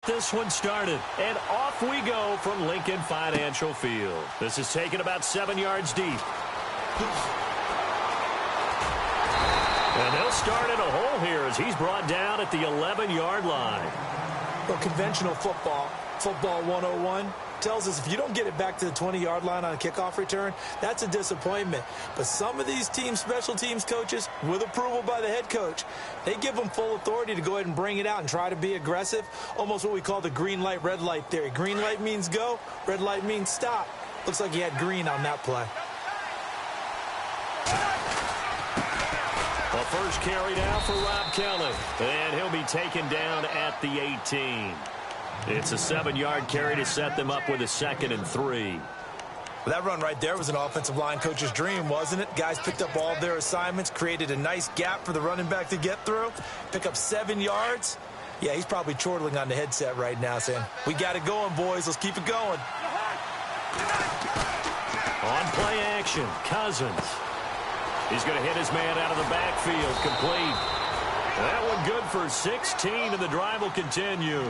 This one started, and off we go from Lincoln Financial Field. This is taken about 7 yards deep. And they'll start in a hole here as he's brought down at the 11-yard line. Well, conventional football 101, tells us if you don't get it back to the 20-yard line on a kickoff return, that's a disappointment. But some of these special teams coaches, with approval by the head coach, they give them full authority to go ahead and bring it out and try to be aggressive, almost what we call the green light, red light theory. Green light means go, red light means stop. Looks like he had green on that play. The first carry down for Rob Kelly, and he'll be taken down at the 18. It's a 7-yard carry to set them up with a 2nd and 3. Well, that run right there was an offensive line coach's dream, wasn't it? Guys picked up all of their assignments, created a nice gap for the running back to get through, pick up 7 yards. Yeah, he's probably chortling on the headset right now saying, we got it going, boys. Let's keep it going. On play action, Cousins. He's going to hit his man out of the backfield, complete. That one good for 16, and the drive will continue.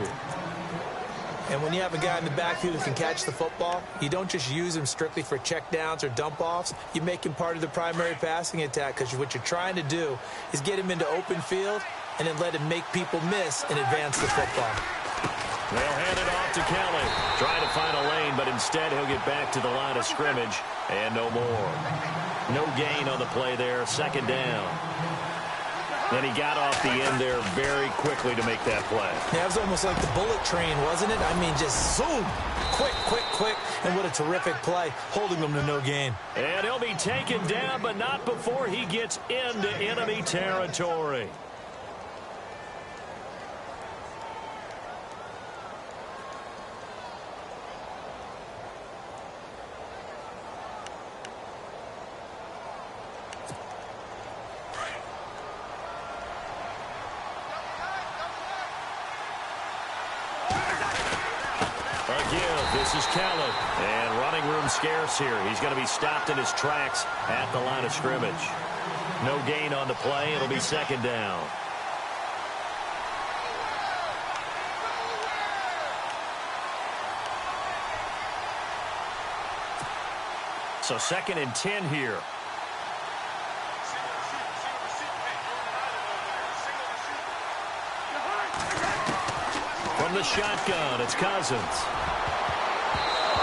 And when you have a guy in the backfield who can catch the football, you don't just use him strictly for checkdowns or dump-offs. You make him part of the primary passing attack, because what you're trying to do is get him into open field and then let him make people miss and advance the football. They'll hand it off to Kelly. Trying to find a lane, but instead he'll get back to the line of scrimmage and no more. No gain on the play there, 2nd down. Then he got off the end there very quickly to make that play. Yeah, it was almost like the bullet train, wasn't it? I mean, just zoom, quick, and what a terrific play, holding them to no gain. And he'll be taken down, but not before he gets into enemy territory. This is Kelly, and running room scarce here. He's going to be stopped in his tracks at the line of scrimmage. No gain on the play. It'll be 2nd down. So 2nd and 10 here. From the shotgun, it's Cousins.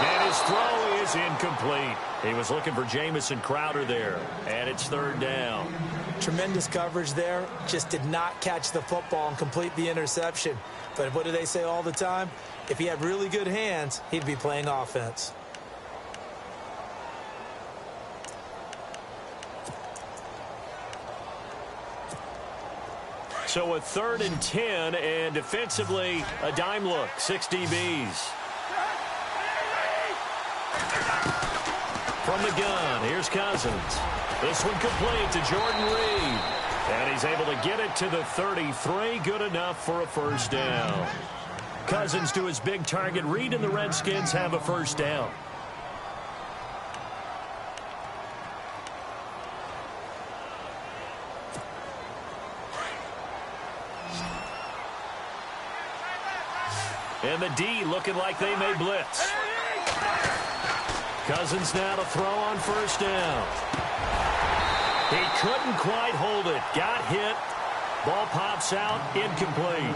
And his throw is incomplete. He was looking for Jamison Crowder there, and it's 3rd down. Tremendous coverage there. Just did not catch the football and complete the interception. But what do they say all the time? If he had really good hands, he'd be playing offense. So a 3rd and 10, and defensively, a dime look, 6 DBs. From the gun, here's Cousins. This one complete to Jordan Reed. And he's able to get it to the 33. Good enough for a 1st down. Cousins to his big target. Reed and the Redskins have a 1st down. And the D looking like they may blitz. Cousins now to throw on 1st down. He couldn't quite hold it. Got hit. Ball pops out. Incomplete.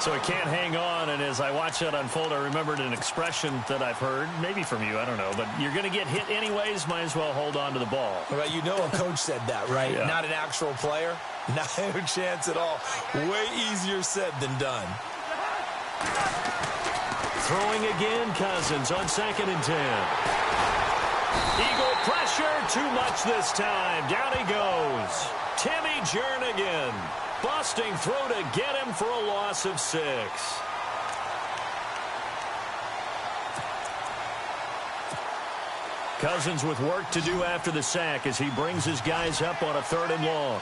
So he can't hang on, and as I watch that unfold, I remembered an expression that I've heard, maybe from you, I don't know, but you're going to get hit anyways, might as well hold on to the ball. Well, you know a coach said that, right? Yeah. Not an actual player. No chance at all. Way easier said than done. Throwing again, Cousins on 2nd and 10. Eagle pressure, too much this time. Down he goes. Timmy Jernigan. Busting through to get him for a loss of 6. Cousins with work to do after the sack as he brings his guys up on a 3rd and long.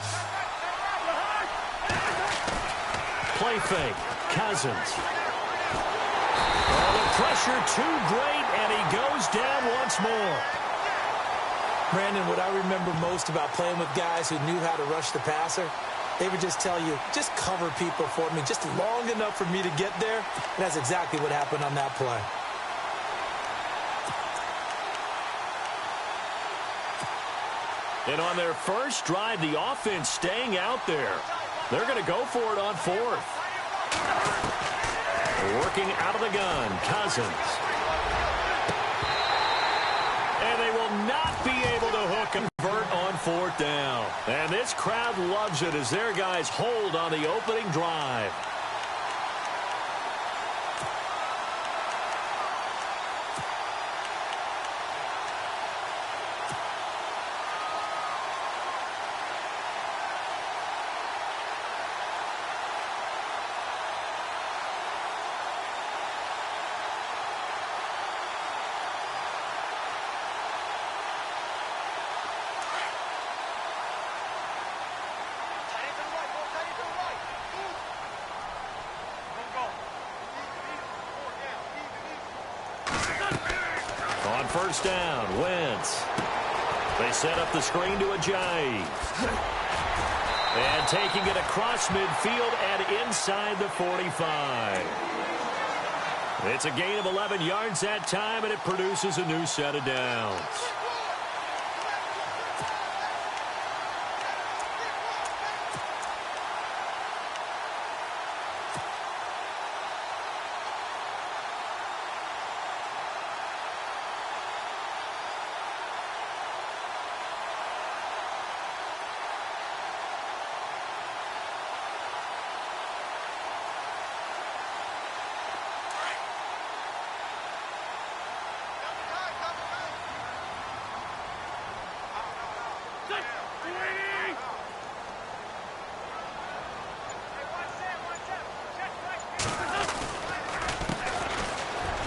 Play fake. Cousins. Oh, the pressure too great, and he goes down once more. Brandon, what I remember most about playing with guys who knew how to rush the passer, they would just tell you, just cover people for me, just long enough for me to get there. And that's exactly what happened on that play. And on their first drive, the offense staying out there. They're going to go for it on fourth. Working out of the gun, Cousins. And they will not be able to hook and convert on fourth down. And this crowd loves it as their guys hold on the opening drive. On first down, Wentz. They set up the screen to Ajayi. And taking it across midfield and inside the 45. It's a gain of 11 yards that time, and it produces a new set of downs.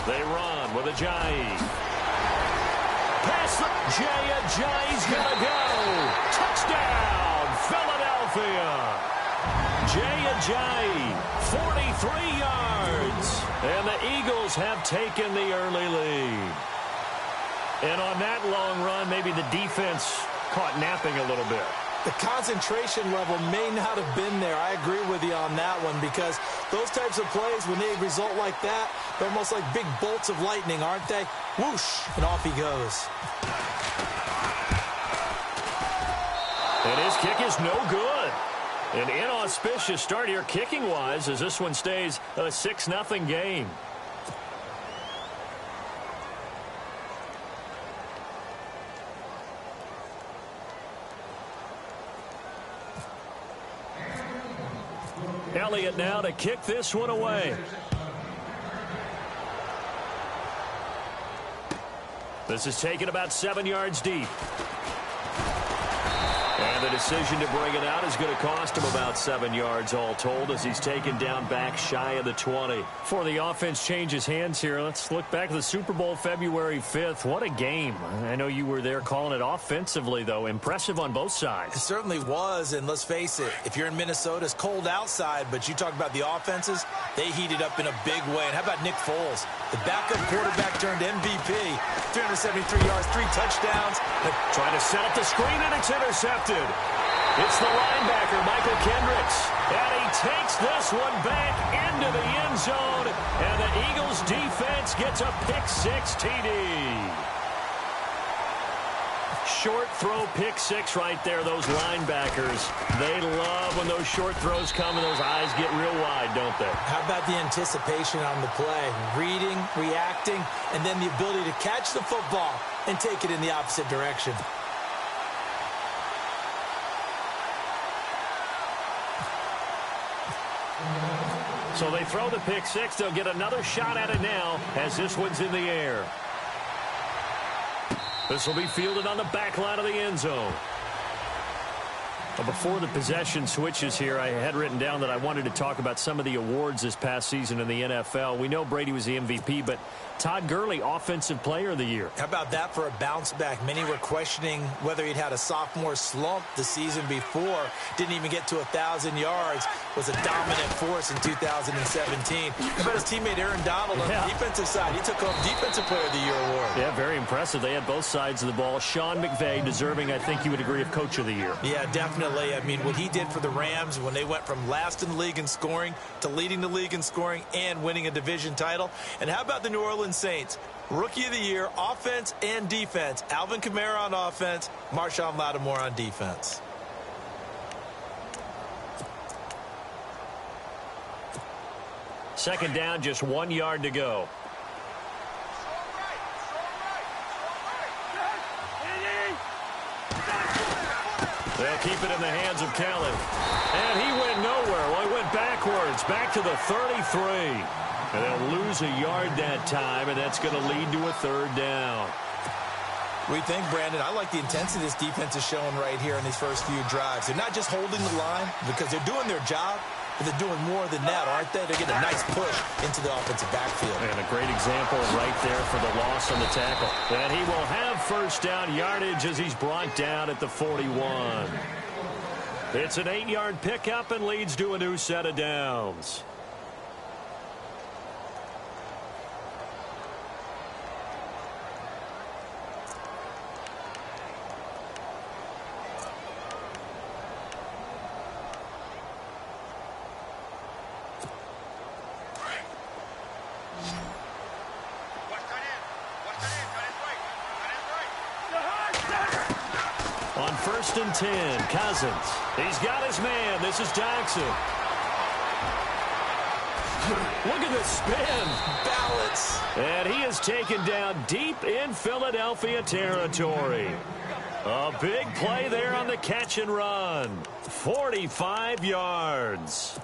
They run with Ajayi. Pass. Ajayi's going to go. Touchdown, Philadelphia. Ajayi, 43 yards. And the Eagles have taken the early lead. And on that long run, maybe the defense caught napping a little bit. The concentration level may not have been there. I agree with you on that one, because those types of plays, when they result like that, they're almost like big bolts of lightning, aren't they? Whoosh, and off he goes. And his kick is no good. An inauspicious start here kicking-wise as this one stays a 6-0 game. Elliott now to kick this one away. This is taken about 7 yards deep. And the decision to bring it out is going to cost him about 7 yards all told as he's taken down back shy of the 20. Before the offense changes hands here, let's look back to the Super Bowl February 5th. What a game. I know you were there calling it offensively, though. Impressive on both sides. It certainly was, and let's face it, if you're in Minnesota, it's cold outside, but you talk about the offenses, they heated up in a big way. And how about Nick Foles? The backup quarterback turned MVP, 373 yards, 3 touchdowns. Trying to set up the screen, and it's intercepted. It's the linebacker, Michael Kendricks. And he takes this one back into the end zone. And the Eagles defense gets a pick-6 TD. Short throw pick-6 right there, those linebackers. They love when those short throws come and those eyes get real wide, don't they? How about the anticipation on the play? Reading, reacting, and then the ability to catch the football and take it in the opposite direction. So they throw the pick-6. They'll get another shot at it now as this one's in the air. This will be fielded on the back line of the end zone. Well, before the possession switches here, I had written down that I wanted to talk about some of the awards this past season in the NFL. We know Brady was the MVP, but Todd Gurley, Offensive Player of the Year. How about that for a bounce back? Many were questioning whether he'd had a sophomore slump the season before. Didn't even get to 1,000 yards. was a dominant force in 2017. How about his teammate Aaron Donald on the defensive side? He took home Defensive Player of the Year award. Yeah, very impressive. They had both sides of the ball. Sean McVay deserving, I think you would agree, of Coach of the Year. Yeah, definitely. I mean, what he did for the Rams when they went from last in the league in scoring to leading the league in scoring and winning a division title. And how about the New Orleans Saints? Rookie of the Year, offense and defense. Alvin Kamara on offense, Marshawn Lattimore on defense. Second down, just 1 yard to go. They'll keep it in the hands of Kelly. And he went nowhere. Well, he went backwards, back to the 33. And they'll lose a yard that time, and that's going to lead to a third down. We think, Brandon, I like the intensity this defense is showing right here in these first few drives. They're not just holding the line because they're doing their job, but they're doing more than that, aren't they? They're getting a nice push into the offensive backfield. And a great example right there for the loss on the tackle. And he will have first down yardage as he's brought down at the 41. It's an 8-yard pickup and leads to a new set of downs. On 1st and 10, Cousins. He's got his man. This is Jackson. Look at the spin. Balance. And he is taken down deep in Philadelphia territory. A big play there on the catch and run. 45 yards.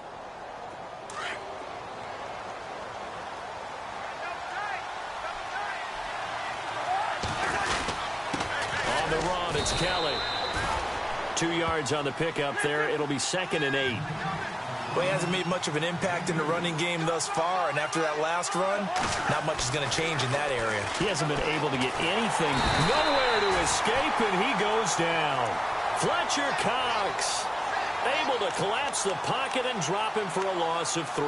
On the run, it's Kelly. 2 yards on the pickup there. It'll be 2nd and 8. Well, he hasn't made much of an impact in the running game thus far, and after that last run, not much is going to change in that area. He hasn't been able to get anything, nowhere to escape, and he goes down. Fletcher Cox able to collapse the pocket and drop him for a loss of 3.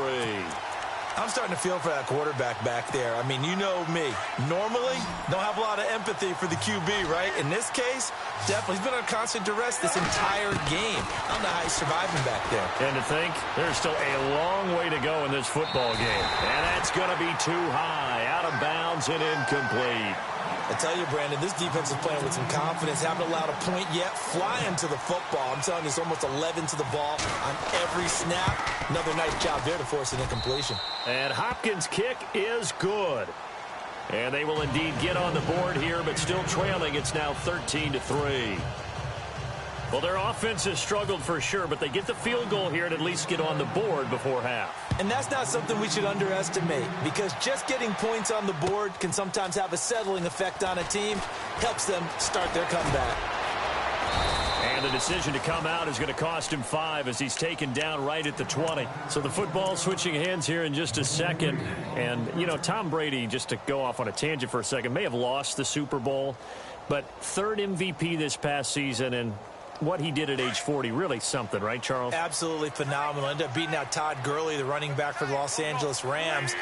I'm starting to feel for that quarterback back there. I mean, you know me. Normally, don't have a lot of empathy for the QB, right? In this case, definitely. He's been on constant duress this entire game. I don't know how he's surviving back there. And to think, there's still a long way to go in this football game. And that's going to be too high, out of bounds and incomplete. I tell you, Brandon, this defense is playing with some confidence. Haven't allowed a point yet. Flying to the football. I'm telling you, it's almost 11 to the ball on every snap. Another nice job there to force an incompletion. And Hopkins' kick is good. And they will indeed get on the board here, but still trailing. It's now 13-3. Well, their offense has struggled for sure, but they get the field goal here and at least get on the board before half. And that's not something we should underestimate, because just getting points on the board can sometimes have a settling effect on a team. Helps them start their comeback. And the decision to come out is going to cost him 5 as he's taken down right at the 20. So the football switching hands here in just a second. And, you know, Tom Brady, just to go off on a tangent for a second, may have lost the Super Bowl, but 3rd MVP this past season, and what he did at age 40, really something, right, Charles? Absolutely phenomenal. Ended up beating out Todd Gurley, the running back for the Los Angeles Rams.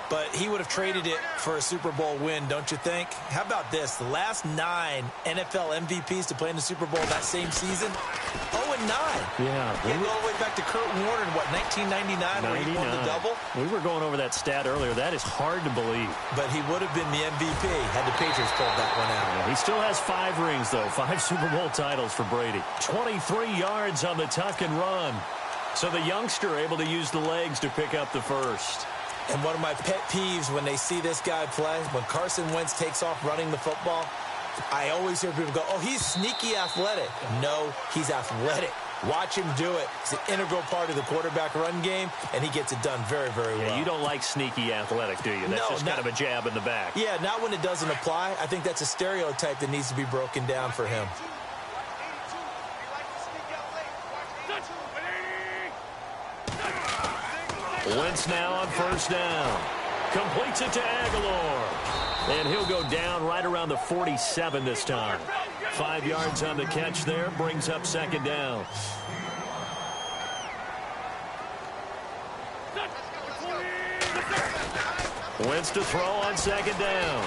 But he would have traded it for a Super Bowl win, don't you think? How about this? The last 9 NFL MVPs to play in the Super Bowl that same season, 0-9. Yeah. He go all the way back to Kurt Warner in, what, 1999, where he won the double? We were going over that stat earlier. That is hard to believe. But he would have been the MVP had the Patriots pulled that one out. Yeah, he still has 5 rings, though. 5 Super Bowl titles for Brady. 23 yards on the tuck and run. So the youngster able to use the legs to pick up the first. And one of my pet peeves when they see this guy play, when Carson Wentz takes off running the football, I always hear people go, oh, he's sneaky athletic. No, he's athletic. Watch him do it. It's an integral part of the quarterback run game, and he gets it done very, very well. Yeah, you don't like sneaky athletic, do you? That's just kind of a jab in the back. Yeah, not when it doesn't apply. I think that's a stereotype that needs to be broken down for him. Wentz now on first down. Completes it to Aguilar. And he'll go down right around the 47 this time. 5 yards on the catch there. Brings up second down. Wins to throw on second down.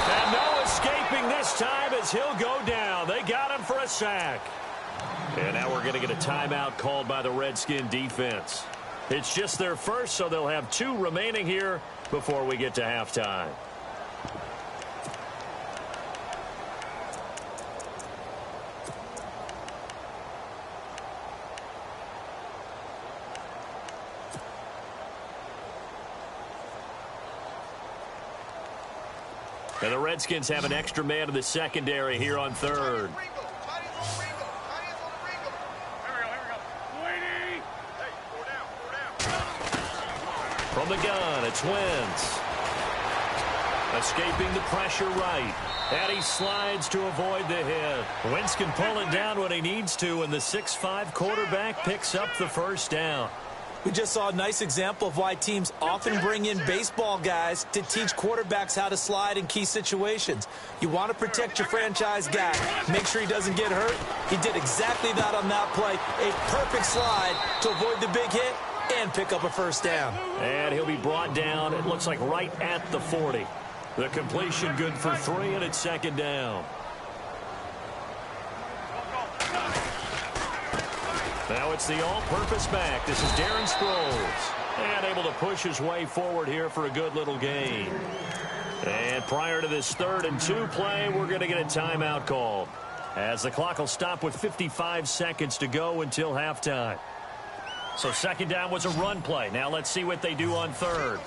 And no escaping this time as he'll go down. They got him for a sack. And now we're going to get a timeout called by the Redskin defense. It's just their first, so they'll have 2 remaining here before we get to halftime. And the Redskins have an extra man in the secondary here on third. From the gun, it's Wentz. Escaping the pressure right. And he slides to avoid the hit. Wentz can pull it down when he needs to, and the 6'5" quarterback picks up the first down. We just saw a nice example of why teams often bring in baseball guys to teach quarterbacks how to slide in key situations. You want to protect your franchise guy. Make sure he doesn't get hurt. He did exactly that on that play. A perfect slide to avoid the big hit and pick up a first down. And he'll be brought down, it looks like right at the 40. The completion good for 3, and it's second down. Now it's the all-purpose back. This is Darren Sproles. And able to push his way forward here for a good little gain. And prior to this 3rd and 2 play, we're going to get a timeout called, as the clock will stop with 55 seconds to go until halftime. So second down was a run play. Now let's see what they do on 3rd.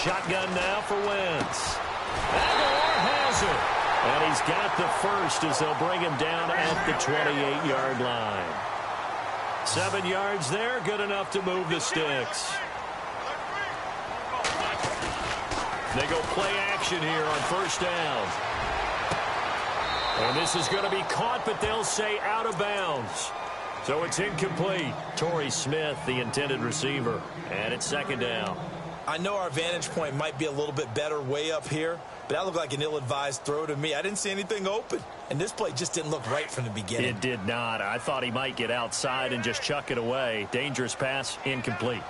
Shotgun now for Wentz. Aguilar has it. And he's got the first as they'll bring him down at the 28-yard line. 7 yards there, good enough to move the sticks. They go play action here on first down. And this is going to be caught, but they'll say out of bounds. So it's incomplete. Torrey Smith, the intended receiver. And it's second down. I know our vantage point might be a little bit better way up here, but that looked like an ill-advised throw to me. I didn't see anything open, and this play just didn't look right from the beginning. It did not. I thought he might get outside and just chuck it away. Dangerous pass, incomplete.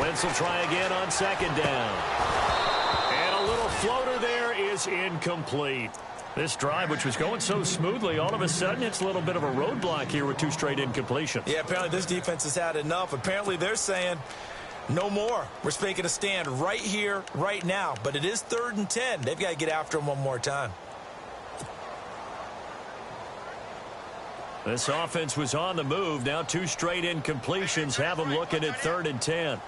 Wentz will try again on second down. And a little floater there is incomplete. This drive, which was going so smoothly, all of a sudden it's a little bit of a roadblock here with 2 straight incompletions. Yeah, apparently this defense has had enough. Apparently they're saying no more. We're making a stand right here, right now. But it is 3rd and 10. They've got to get after him one more time. This offense was on the move. Now 2 straight incompletions have them looking at 3rd and 10.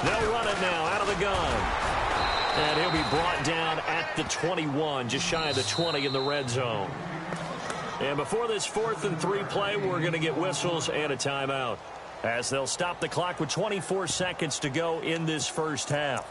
They'll run it now out of the gun. And he'll be brought down at the 21, just shy of the 20 in the red zone. And before this 4th and 3 play, we're going to get whistles and a timeout, as they'll stop the clock with 24 seconds to go in this first half.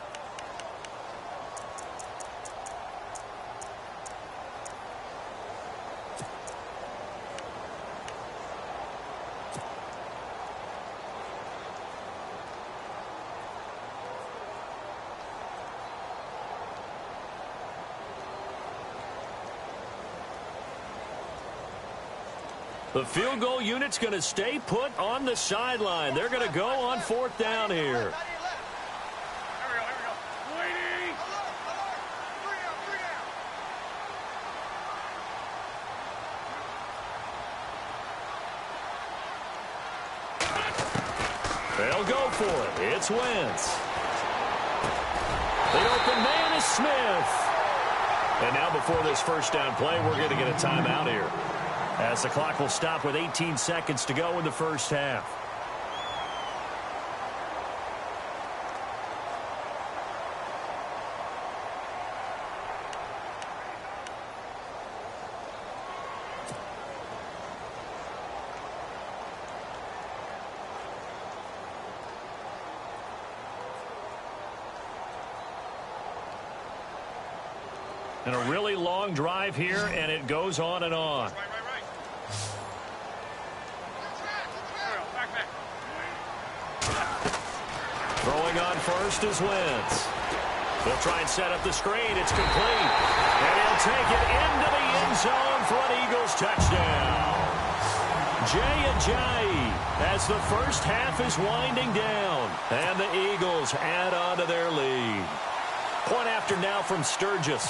The field goal unit's going to stay put on the sideline. They're going to go on 4th down here. They'll go for it. It's Wentz. The open man is Smith. And now before this first down play, we're going to get a timeout here, as the clock will stop with 18 seconds to go in the first half. And a really long drive here, and it goes on and on. Throwing on first is Wentz. They'll try and set up the screen. It's complete. And he'll take it into the end zone for an Eagles touchdown. Jay as the first half is winding down. And the Eagles add on to their lead. Point after now from Sturgis.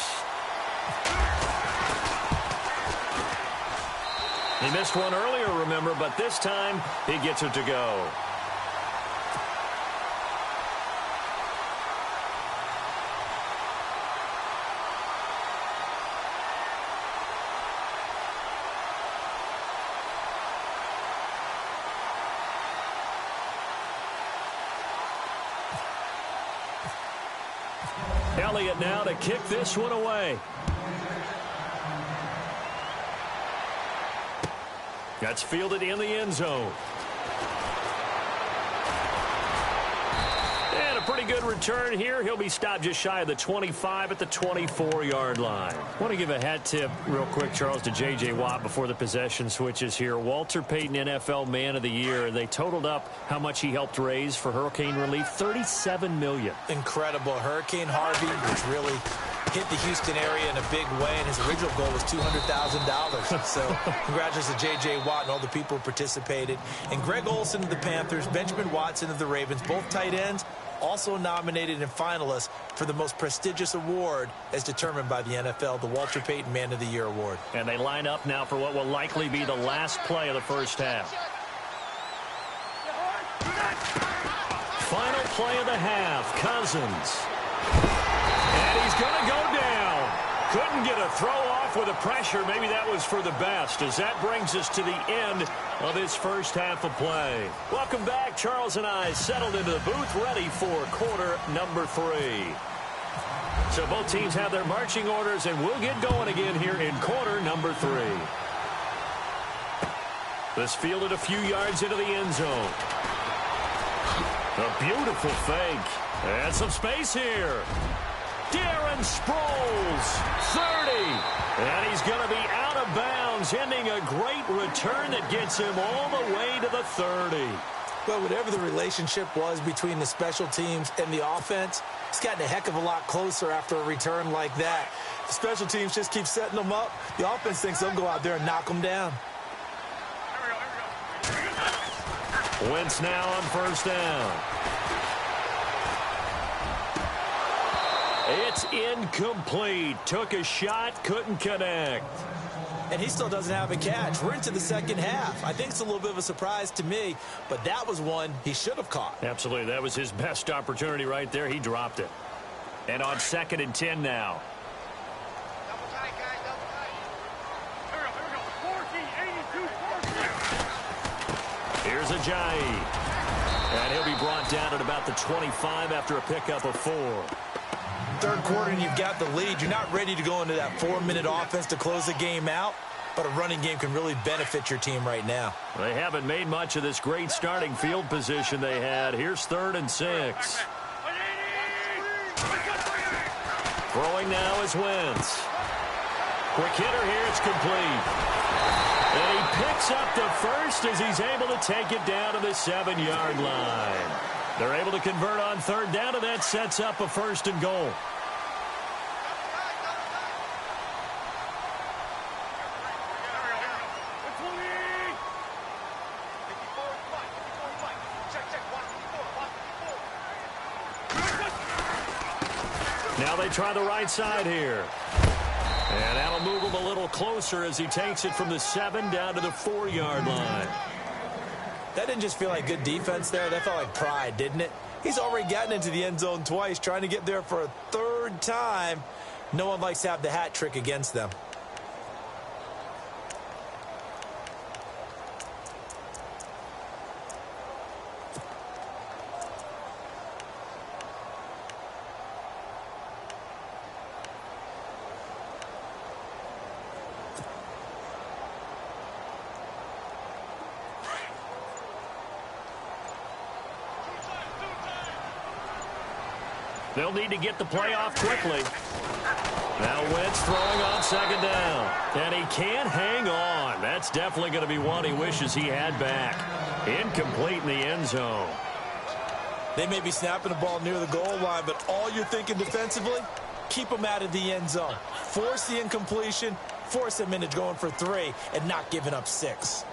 He missed one earlier, remember, but this time he gets it to go. Elliott now to kick this one away. That's fielded in the end zone. And a pretty good return here. He'll be stopped just shy of the 25 at the 24-yard line. I want to give a hat tip real quick, Charles, to J.J. Watt before the possession switches here. Walter Payton, NFL Man of the Year. They totaled up how much he helped raise for hurricane relief, $37 million. Incredible. Hurricane Harvey, which really hit the Houston area in a big way, and his original goal was $200,000. So congratulations to J.J. Watt and all the people who participated. And Greg Olsen of the Panthers, Benjamin Watson of the Ravens, both tight ends, also nominated and finalists for the most prestigious award as determined by the NFL, the Walter Payton Man of the Year Award. And they line up now for what will likely be the last play of the first half. Final play of the half, Cousins. And he's going to go down. Couldn't get a throw off with the pressure. Maybe that was for the best, as that brings us to the end of his first half of play. Welcome back. Charles and I settled into the booth, ready for quarter number 3. So both teams have their marching orders, and we'll get going again here in quarter number 3. This fielded a few yards into the end zone. A beautiful fake. And some space here. Darren Sproles, 30. And he's going to be out of bounds, ending a great return that gets him all the way to the 30. Well, whatever the relationship was between the special teams and the offense, it's gotten a heck of a lot closer after a return like that. The special teams just keep setting them up. The offense thinks they'll go out there and knock them down. Wentz now on first down. It's incomplete. Took a shot, couldn't connect. And he still doesn't have a catch. We're into the second half. I think it's a little bit of a surprise to me, but that was one he should have caught. Absolutely. That was his best opportunity right there. He dropped it. And on 2nd and 10 now. Here's Ajayi. And he'll be brought down at about the 25 after a pickup of 4. Third quarter and you've got the lead. You're not ready to go into that 4-minute offense to close the game out, but a running game can really benefit your team right now. They haven't made much of this great starting field position they had. Here's 3rd and 6. Throwing now is Wentz. Quick hitter here, it's complete. And he picks up the first as he's able to take it down to the 7-yard line. They're able to convert on 3rd down, and that sets up a 1st and goal. Now they try the right side here. And that'll move him a little closer as he takes it from the 7 down to the 4-yard line. That didn't just feel like good defense there. That felt like pride, didn't it? He's already gotten into the end zone twice, trying to get there for a 3rd time. No one likes to have the hat trick against them. They'll need to get the play off quickly. Now Wentz throwing on 2nd down. And he can't hang on. That's definitely going to be one he wishes he had back. Incomplete in the end zone. They may be snapping the ball near the goal line, but all you're thinking defensively, keep them out of the end zone. Force the incompletion, force them into going for 3, and not giving up 6.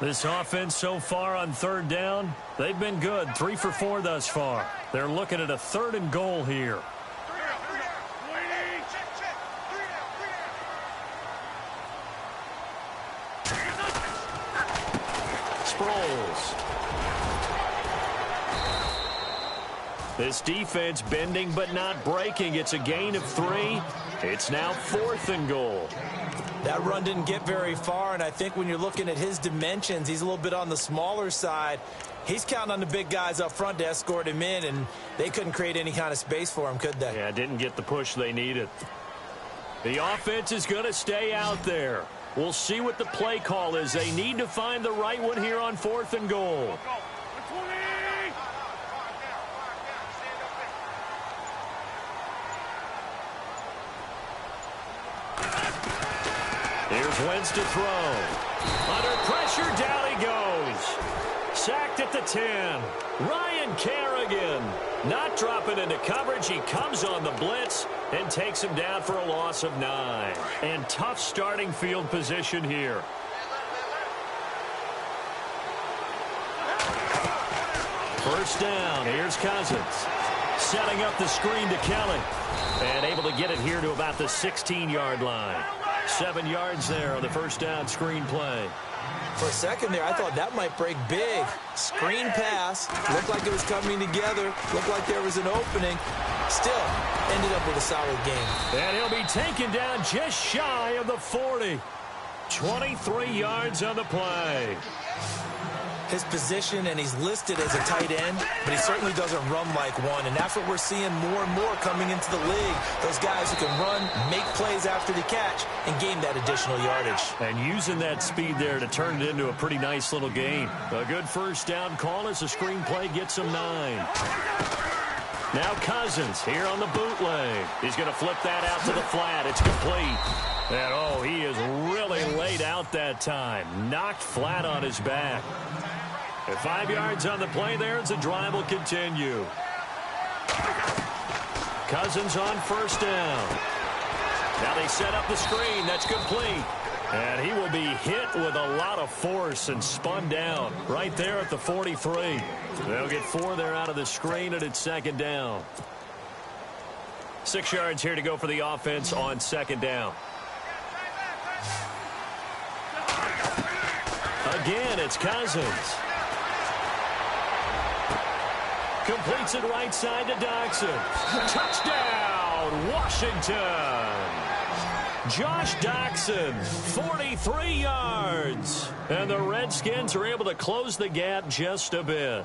This offense so far on third down, they've been good. 3 for 4 thus far. They're looking at a 3rd and goal here. Sproles. This defense bending but not breaking. It's a gain of 3. It's now 4th and goal. That run didn't get very far, and I think when you're looking at his dimensions, he's a little bit on the smaller side. He's counting on the big guys up front to escort him in, and they couldn't create any kind of space for him, could they? Yeah, didn't get the push they needed. The offense is going to stay out there. We'll see what the play call is. They need to find the right one here on 4th and goal. Here's Wentz to throw. Under pressure, down he goes. Sacked at the 10. Ryan Kerrigan not dropping into coverage. He comes on the blitz and takes him down for a loss of 9. And tough starting field position here. First down. Here's Cousins. Setting up the screen to Kelly. And able to get it here to about the 16-yard line. 7 yards there on the first down screen play. For a second there, I thought that might break big. Screen pass. Looked like it was coming together. Looked like there was an opening. Still, ended up with a solid game. And he'll be taken down just shy of the 40. 23 yards on the play. His position, and he's listed as a tight end, but he certainly doesn't run like one, and that's what we're seeing more and more coming into the league. Those guys who can run, make plays after the catch, and gain that additional yardage. And using that speed there to turn it into a pretty nice little game. A good first down call as the screenplay gets him 9. Now Cousins here on the bootleg. He's going to flip that out to the flat. It's complete. And, oh, he is really laid out that time. Knocked flat on his back. At 5 yards on the play there, as the drive will continue. Cousins on first down. Now they set up the screen. That's complete. And he will be hit with a lot of force and spun down right there at the 43. They'll get 4 there out of the screen, and it's second down. 6 yards here to go for the offense on second down. Again, it's Cousins. Completes it right side to Doxson. Touchdown, Washington. Josh Doxson, 43 yards. And the Redskins are able to close the gap just a bit.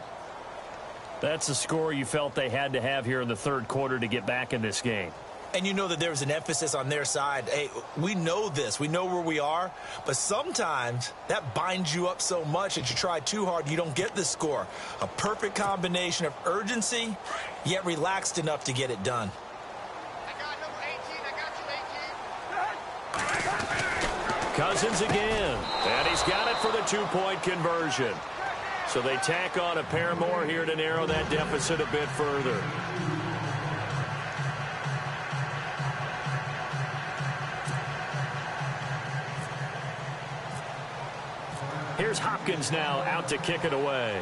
That's the score you felt they had to have here in the third quarter to get back in this game. And you know that there was an emphasis on their side. Hey, we know this. We know where we are. But sometimes that binds you up so much that you try too hard, you don't get the score. A perfect combination of urgency, yet relaxed enough to get it done. Cousins again. And he's got it for the 2-point conversion. So they tack on a pair more here to narrow that deficit a bit further. Here's Hopkins now out to kick it away.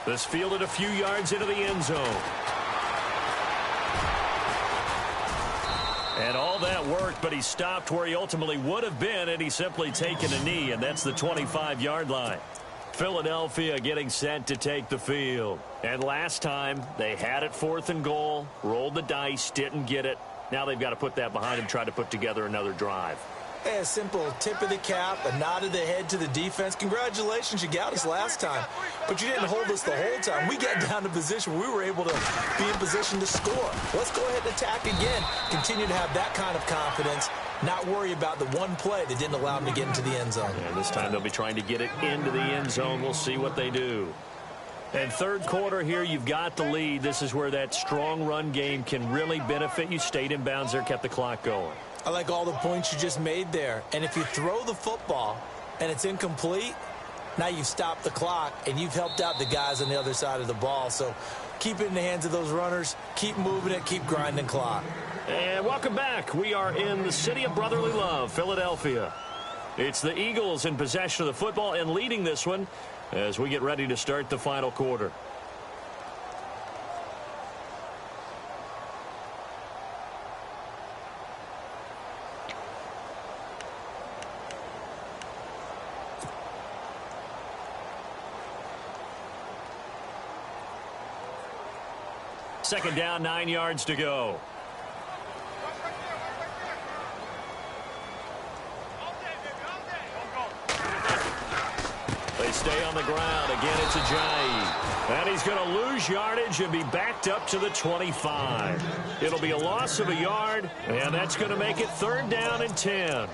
This fielded a few yards into the end zone. And all that worked, but he stopped where he ultimately would have been, and he's simply taken a knee, and that's the 25-yard line. Philadelphia getting set to take the field. And last time, they had it 4th and goal, rolled the dice, didn't get it. Now they've got to put that behind them, try to put together another drive. Hey, a simple tip of the cap, a nod of the head to the defense. Congratulations, you got us last time. But you didn't hold us the whole time. We got down to position where we were able to be in position to score. Let's go ahead and attack again. Continue to have that kind of confidence. Not worry about the one play that didn't allow them to get into the end zone. And this time they'll be trying to get it into the end zone. We'll see what they do. And third quarter here, you've got the lead. This is where that strong run game can really benefit you. Stayed in bounds there, kept the clock going. I like all the points you just made there. And if you throw the football and it's incomplete, now you've stopped the clock and you've helped out the guys on the other side of the ball. So keep it in the hands of those runners. Keep moving it. Keep grinding clock. And welcome back. We are in the city of brotherly love, Philadelphia. It's the Eagles in possession of the football and leading this one as we get ready to start the final quarter. Second down, 9 yards to go. They stay on the ground. Again, it's Ajayi. And he's going to lose yardage and be backed up to the 25. It'll be a loss of a yard, and that's going to make it 3rd down and 10.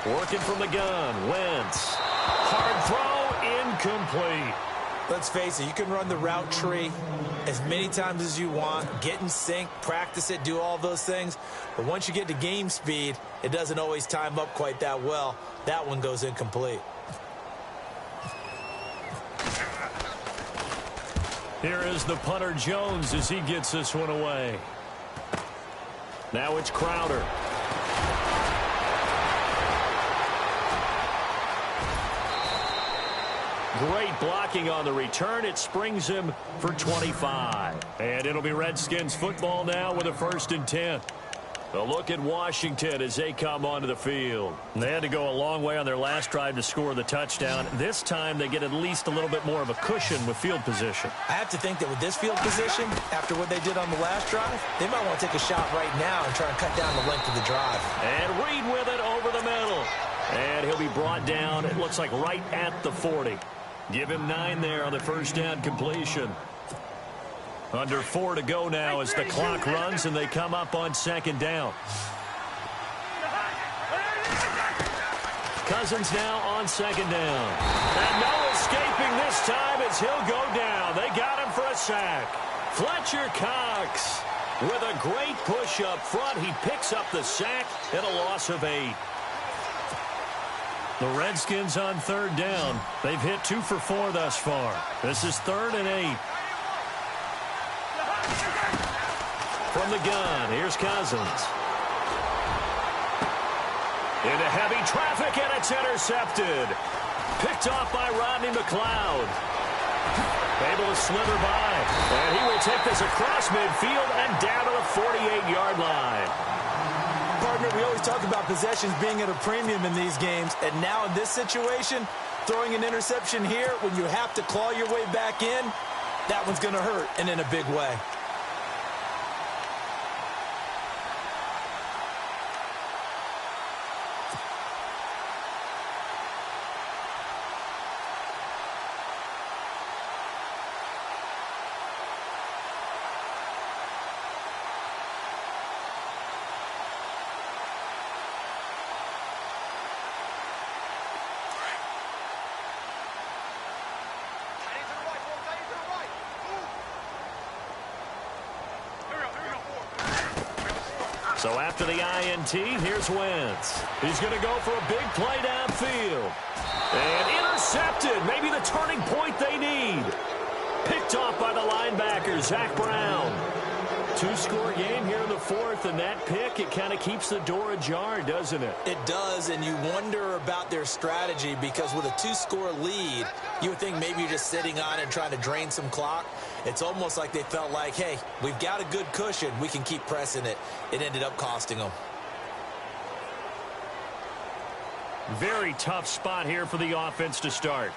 Working from the gun, Wentz. Hard throw, incomplete. Let's face it, you can run the route tree as many times as you want, get in sync, practice it, do all those things. But once you get to game speed, it doesn't always time up quite that well. That one goes incomplete. Here is the punter Jones as he gets this one away. Now it's Crowder. Great blocking on the return. It springs him for 25. And it'll be Redskins football now with a 1st and 10. A look at Washington as they come onto the field. They had to go a long way on their last drive to score the touchdown. This time they get at least a little bit more of a cushion with field position. I have to think that with this field position, after what they did on the last drive, they might want to take a shot right now and try and cut down the length of the drive. And Reed with it over the middle. And he'll be brought down, it looks like right at the 40. Give him 9 there on the 1st down completion. Under 4 to go now as the clock runs and they come up on 2nd down. Cousins now on 2nd down. And no escaping this time as he'll go down. They got him for a sack. Fletcher Cox with a great push up front. He picks up the sack and a loss of 8. The Redskins on 3rd down. They've hit 2 for 4 thus far. This is 3rd and 8. From the gun, here's Cousins. Into heavy traffic, and it's intercepted. Picked off by Rodney McLeod. Able to slither by. And he will take this across midfield and down to the 48-yard line. Partner, we always talk about possessions being at a premium in these games, and now in this situation, throwing an interception here when you have to claw your way back in, that one's going to hurt, and in a big way. So after the INT, here's Wentz. He's going to go for a big play downfield. And intercepted. Maybe the turning point they need. Picked off by the linebacker, Zach Brown. 2-score game here in the 4th, and that pick, it kind of keeps the door ajar, doesn't it? It does, and you wonder about their strategy because with a 2-score lead, you would think maybe you're just sitting on it and trying to drain some clock. It's almost like they felt like, hey, we've got a good cushion. We can keep pressing it. It ended up costing them. Very tough spot here for the offense to start.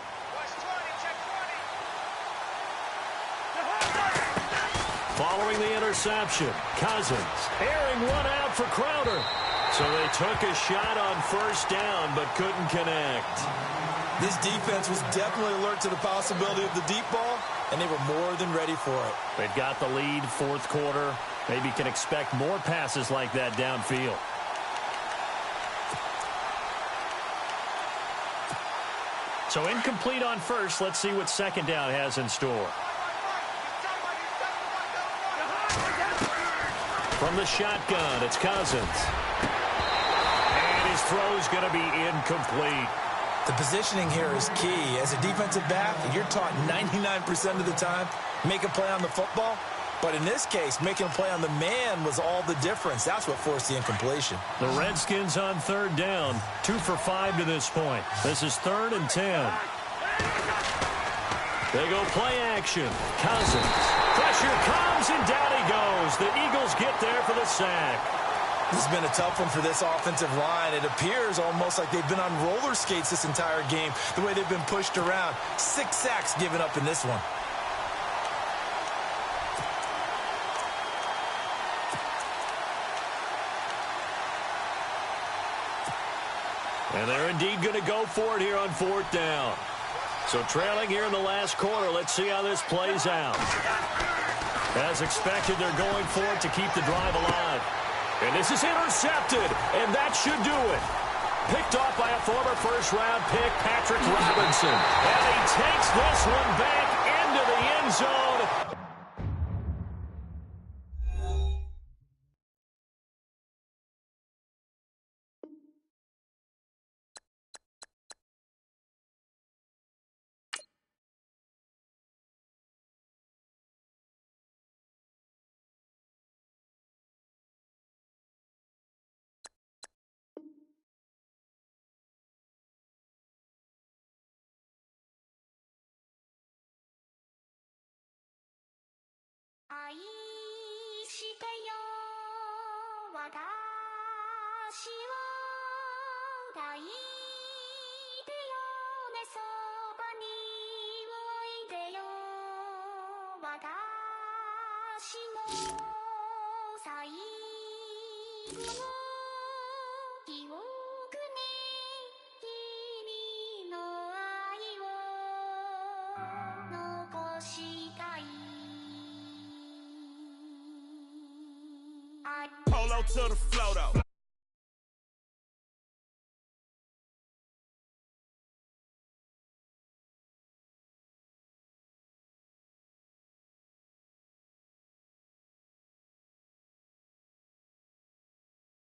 Following the interception, Cousins airing one out for Crowder. So they took a shot on 1st down but couldn't connect. This defense was definitely alert to the possibility of the deep ball, and they were more than ready for it. They've got the lead, fourth quarter. Maybe can expect more passes like that downfield. So incomplete on first. Let's see what second down has in store. From the shotgun, it's Cousins. And his throw's going to be incomplete. The positioning here is key. As a defensive back, you're taught 99% of the time, make a play on the football. But in this case, making a play on the man was all the difference. That's what forced the incompletion. The Redskins on third down, 2 for 5 to this point. This is 3rd and 10. They go play action. Cousins. Pressure comes, and down he goes. The Eagles get there for the sack. This has been a tough one for this offensive line. It appears almost like they've been on roller skates this entire game, the way they've been pushed around. 6 sacks given up in this one. And they're indeed going to go for it here on 4th down. So trailing here in the last quarter, let's see how this plays out. As expected, they're going for it to keep the drive alive. And this is intercepted, and that should do it. Picked off by a former first-round pick, Patrick Robinson. And he takes this one back into the end zone. Polo to the float out.